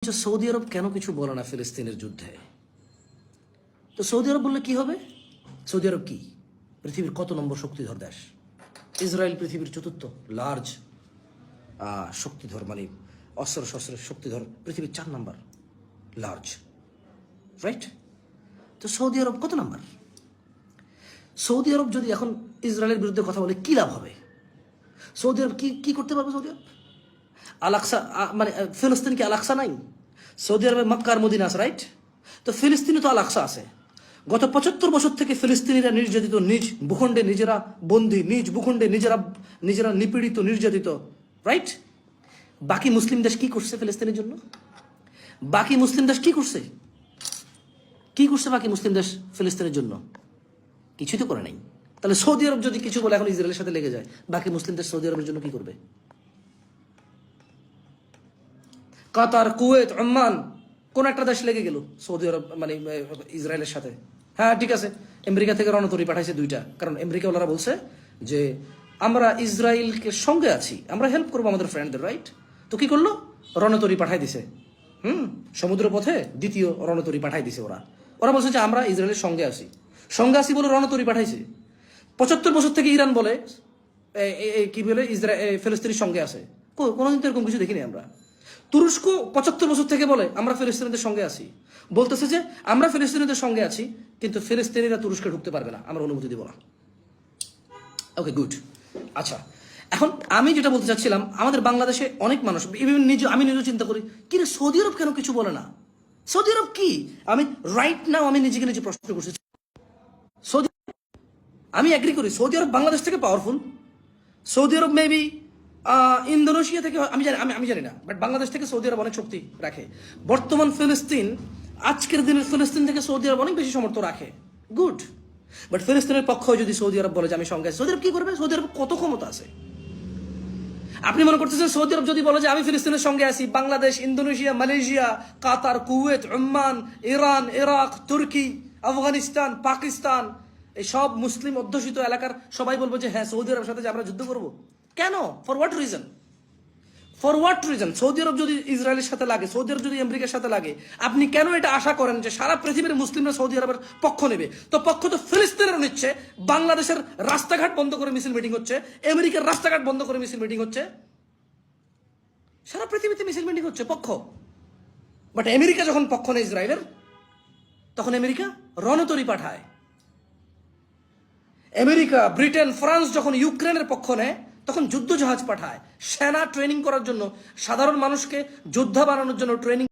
বলছে সৌদি আরব কেন কিছু বলে না ফিলিস্তিনের যুদ্ধে? তো সৌদি আরব বললে কি হবে? সৌদি আরব কি পৃথিবীর কত নম্বর শক্তিধর দেশ? ইসরায়েল পৃথিবীর চতুর্থ লার্জ শক্তিধর, মানে অস্ত্র শস্ত্রের শক্তিধর পৃথিবীর 4 নম্বর লার্জ, রাইট? তো সৌদি আরব কত নাম্বার? সৌদি আরব যদি এখন ইসরায়েলের বিরুদ্ধে কথা বলে কি লাভ হবে? সৌদি আরব কি করতে পারবে? সৌদি আরব আলাক্সা, মানে ফিলিস্তিন কি আলাক্সা নাই? সৌদি আরবে মক্কা আর মদিনা আছে, রাইট? তো ফিলিস্তিনে তো আলাক্সা আছে। গত 75 বছর থেকে ফিলিস্তিনিরা নির্যাতিত, নিজ ভূখণ্ডে নিজেরা বন্দী, নিজ ভূখণ্ডে নিজেরা নিপীড়িত, নির্যাতিত, রাইট? বাকি মুসলিম দেশ কি করছে ফিলিস্তিনের জন্য? বাকি মুসলিম দেশ কি করছে? বাকি মুসলিম দেশ ফিলিস্তিনের জন্য কিছুই তো করে নাই। তাহলে সৌদি আরব যদি কিছু বলে এখন ইসরায়েলের সাথে লেগে যায়, বাকি মুসলিম দেশ সৌদি আরবের জন্য কি করবে? কাতার, কুয়েত, ওমান, কোন একটা দেশ লেগে গেল সৌদি আরব মানে ইসরায়েলের সাথে। হ্যাঁ ঠিক আছে, আমেরিকা থেকে রণতরী পাঠাইছে 2টা, কারণ আমেরিকা ওনারা বলছে যে আমরা ইসরায়েলকে সঙ্গে আছি, আমরা হেল্প করবো আমাদের ফ্রেন্ডদের, রাইট? তো কি করলো? রণতরী পাঠাই দিছে। সমুদ্র পথে 2য় রণতরী পাঠাই দিছে। ওরা বলছে যে আমরা ইসরায়েলের সঙ্গে আছি বলে রণতরী পাঠাইছে। 75 বছর থেকে ইরান বলে কি বলে ফিলিস্তিনের সঙ্গে আছে। কোনোদিন তো এরকম কিছু দেখিনি আমরা। তুরস্ক 75 বছর থেকে বলে আমরা ফিলিস্তিনিদের সঙ্গে আছি, বলতেছে যে আমরা ফিলিস্তিনিদের সঙ্গে আছি, কিন্তু ফিলিস্তিনিরা তুরস্কে ঢুকতে পারবে না, আমরা অনুমতি দিব না। ওকে, গুড। আচ্ছা, এখন আমি যেটা বলতে চাচ্ছিলাম, আমাদের বাংলাদেশে অনেক মানুষ, আমি নিজেও চিন্তা করি, কি রে সৌদি আরব কেন কিছু বলে না? সৌদি আরব কি? আমি রাইট নাও আমি নিজে প্রশ্ন করছি। সৌদি, আমি এগ্রি করি সৌদি আরব বাংলাদেশ থেকে পাওয়ারফুল। সৌদি আরব মেবি ইন্দোনেশিয়া থেকে, আমি জানি না, বাট বাংলাদেশ থেকে সৌদি আরব অনেক শক্তি রাখে। বর্তমান ফিলিস্তিন, আজকের দিনের ফিলিস্তিন থেকে সৌদি আরব অনেক বেশি সামর্থ্য রাখে, গুড। বাট ফিলিস্তিনের পক্ষে যদি সৌদি আরব বলে যে আমি সঙ্গে আছি, সৌদি আরব কি করবে? সৌদি আরব কত ক্ষমতা আছে? আপনি মনে করতেছেন সৌদি আরব যদি বলে যে আমি ফিলিস্তিনের সঙ্গে আছি, বাংলাদেশ, ইন্দোনেশিয়া, মালয়েশিয়া, কাতার, কুয়েত, ওমান, ইরান, ইরাক, তুর্কি, আফগানিস্তান, পাকিস্তান, এই সব মুসলিম অধ্যুষিত এলাকার সবাই বলবো যে হ্যাঁ সৌদি আরবের সাথে যে আমরা যুদ্ধ করব? কেন? For what reason? সৌদি আরব যদি ইসরায়েলের সাথে লাগে, সৌদি আরব যদি আমেরিকার সাথে লাগে, আপনি কেন এটা আশা করেন যে সারা পৃথিবীর মুসলিমরা সৌদি আরবের পক্ষ নেবে? তো পক্ষ তো ফিলিস্তিনেরও নিচ্ছে। বাংলাদেশের রাস্তাঘাট বন্ধ করে মিছিল মিটিং হচ্ছে, আমেরিকার রাস্তাঘাট বন্ধ করে মিছিল মিটিং হচ্ছে, সারা পৃথিবীতে মিছিল মিটিং হচ্ছে পক্ষ। বাট আমেরিকা যখন পক্ষ নেয় ইসরায়েলের, তখন আমেরিকা রণতরী পাঠায়। আমেরিকা, ব্রিটেন, ফ্রান্স যখন ইউক্রেনের পক্ষ নেয়, তখন যুদ্ধ জাহাজ পাঠায়, সেনা ট্রেনিং করার জন্য, সাধারণ মানুষকে যোদ্ধা বানানোর জন্য ট্রেনিং